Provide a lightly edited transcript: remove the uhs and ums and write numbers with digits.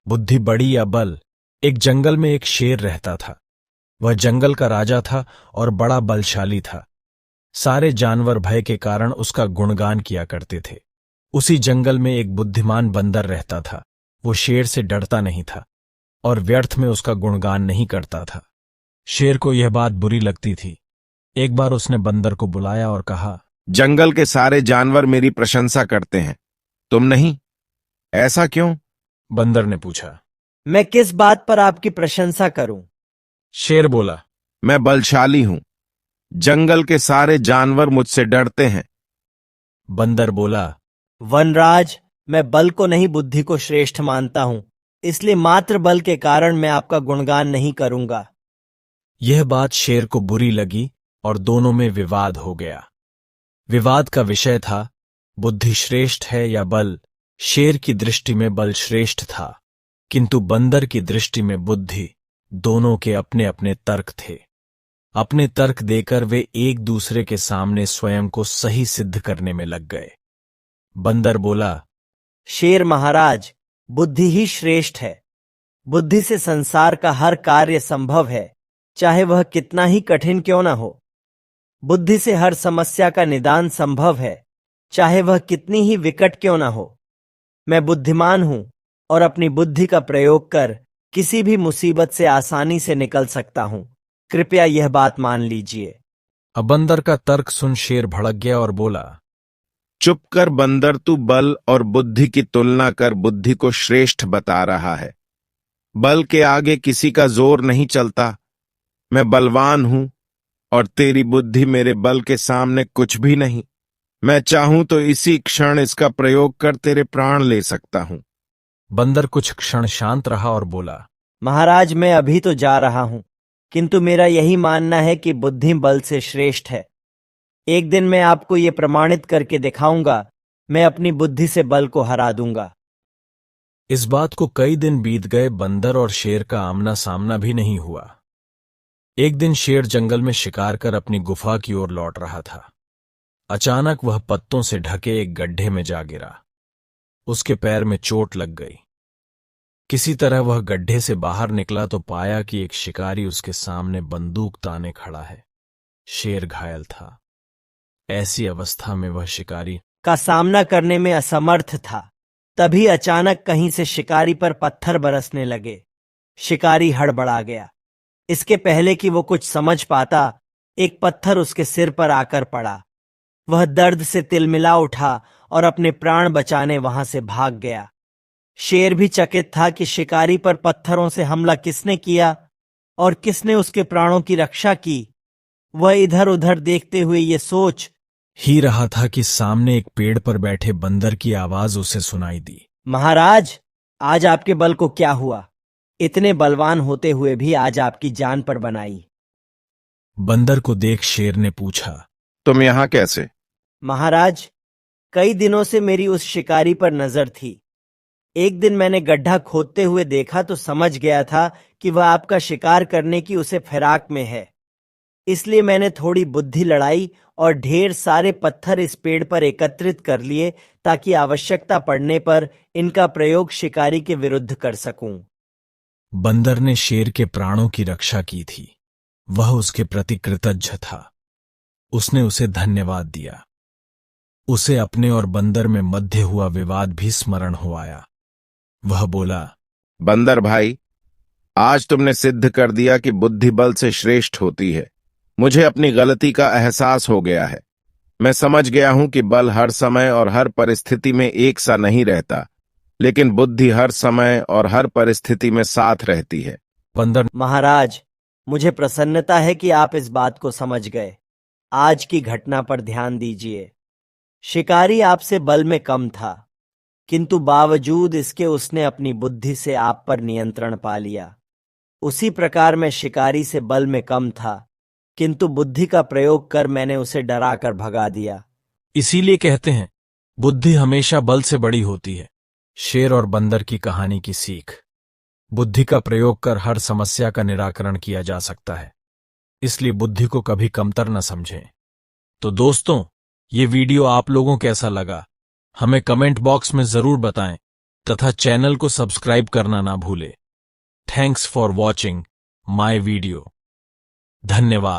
बुद्धि बड़ी या बल। एक जंगल में एक शेर रहता था। वह जंगल का राजा था और बड़ा बलशाली था। सारे जानवर भय के कारण उसका गुणगान किया करते थे। उसी जंगल में एक बुद्धिमान बंदर रहता था। वो शेर से डरता नहीं था और व्यर्थ में उसका गुणगान नहीं करता था। शेर को यह बात बुरी लगती थी। एक बार उसने बंदर को बुलाया और कहा, जंगल के सारे जानवर मेरी प्रशंसा करते हैं, तुम नहीं, ऐसा क्यों? बंदर ने पूछा। मैं किस बात पर आपकी प्रशंसा करूं? शेर बोला, मैं बलशाली हूं, जंगल के सारे जानवर मुझसे डरते हैं। बंदर बोला, वनराज, मैं बल को नहीं बुद्धि को श्रेष्ठ मानता हूं, इसलिए मात्र बल के कारण मैं आपका गुणगान नहीं करूंगा। यह बात शेर को बुरी लगी और दोनों में विवाद हो गया। विवाद का विषय था, बुद्धि श्रेष्ठ है या बल। शेर की दृष्टि में बल श्रेष्ठ था, किंतु बंदर की दृष्टि में बुद्धि। दोनों के अपने अपने तर्क थे। अपने तर्क देकर वे एक दूसरे के सामने स्वयं को सही सिद्ध करने में लग गए। बंदर बोला, शेर महाराज, बुद्धि ही श्रेष्ठ है। बुद्धि से संसार का हर कार्य संभव है, चाहे वह कितना ही कठिन क्यों न हो। बुद्धि से हर समस्या का निदान संभव है, चाहे वह कितनी ही विकट क्यों न हो। मैं बुद्धिमान हूं और अपनी बुद्धि का प्रयोग कर किसी भी मुसीबत से आसानी से निकल सकता हूं। कृपया यह बात मान लीजिए। अब बंदर का तर्क सुन शेर भड़क गया और बोला, चुप कर बंदर, तू बल और बुद्धि की तुलना कर बुद्धि को श्रेष्ठ बता रहा है। बल के आगे किसी का जोर नहीं चलता। मैं बलवान हूं और तेरी बुद्धि मेरे बल के सामने कुछ भी नहीं। मैं चाहूं तो इसी क्षण इसका प्रयोग कर तेरे प्राण ले सकता हूं। बंदर कुछ क्षण शांत रहा और बोला, महाराज, मैं अभी तो जा रहा हूं, किंतु मेरा यही मानना है कि बुद्धि बल से श्रेष्ठ है। एक दिन मैं आपको ये प्रमाणित करके दिखाऊंगा। मैं अपनी बुद्धि से बल को हरा दूंगा। इस बात को कई दिन बीत गए। बंदर और शेर का आमना सामना भी नहीं हुआ। एक दिन शेर जंगल में शिकार कर अपनी गुफा की ओर लौट रहा था। अचानक वह पत्तों से ढके एक गड्ढे में जा गिरा। उसके पैर में चोट लग गई। किसी तरह वह गड्ढे से बाहर निकला तो पाया कि एक शिकारी उसके सामने बंदूक ताने खड़ा है। शेर घायल था। ऐसी अवस्था में वह शिकारी का सामना करने में असमर्थ था। तभी अचानक कहीं से शिकारी पर पत्थर बरसने लगे। शिकारी हड़बड़ा गया। इसके पहले कि वो कुछ समझ पाता, एक पत्थर उसके सिर पर आकर पड़ा। वह दर्द से तिलमिला उठा और अपने प्राण बचाने वहां से भाग गया। शेर भी चकित था कि शिकारी पर पत्थरों से हमला किसने किया और किसने उसके प्राणों की रक्षा की। वह इधर उधर देखते हुए ये सोच ही रहा था कि सामने एक पेड़ पर बैठे बंदर की आवाज उसे सुनाई दी। महाराज, आज आपके बल को क्या हुआ? इतने बलवान होते हुए भी आज आपकी जान पर बनाई। बंदर को देख शेर ने पूछा, तुम यहां कैसे? महाराज, कई दिनों से मेरी उस शिकारी पर नजर थी। एक दिन मैंने गड्ढा खोदते हुए देखा तो समझ गया था कि वह आपका शिकार करने की उसे फिराक में है। इसलिए मैंने थोड़ी बुद्धि लड़ाई और ढेर सारे पत्थर इस पेड़ पर एकत्रित कर लिए ताकि आवश्यकता पड़ने पर इनका प्रयोग शिकारी के विरुद्ध कर सकूं। बंदर ने शेर के प्राणों की रक्षा की थी। वह उसके प्रति कृतज्ञ था। उसने उसे धन्यवाद दिया। उसे अपने और बंदर में मध्य हुआ विवाद भी स्मरण हो आया। वह बोला, बंदर भाई, आज तुमने सिद्ध कर दिया कि बुद्धि बल से श्रेष्ठ होती है। मुझे अपनी गलती का एहसास हो गया है। मैं समझ गया हूं कि बल हर समय और हर परिस्थिति में एक सा नहीं रहता, लेकिन बुद्धि हर समय और हर परिस्थिति में साथ रहती है। बंदर, महाराज, मुझे प्रसन्नता है कि आप इस बात को समझ गए। आज की घटना पर ध्यान दीजिए। शिकारी आपसे बल में कम था, किंतु बावजूद इसके उसने अपनी बुद्धि से आप पर नियंत्रण पा लिया। उसी प्रकार मैं शिकारी से बल में कम था, किंतु बुद्धि का प्रयोग कर मैंने उसे डराकर भगा दिया। इसीलिए कहते हैं, बुद्धि हमेशा बल से बड़ी होती है। शेर और बंदर की कहानी की सीख। बुद्धि का प्रयोग कर हर समस्या का निराकरण किया जा सकता है। इसलिए बुद्धि को कभी कमतर न समझें। तो दोस्तों, ये वीडियो आप लोगों कैसा लगा, हमें कमेंट बॉक्स में जरूर बताएं, तथा चैनल को सब्सक्राइब करना ना भूले। Thanks for watching my video. धन्यवाद।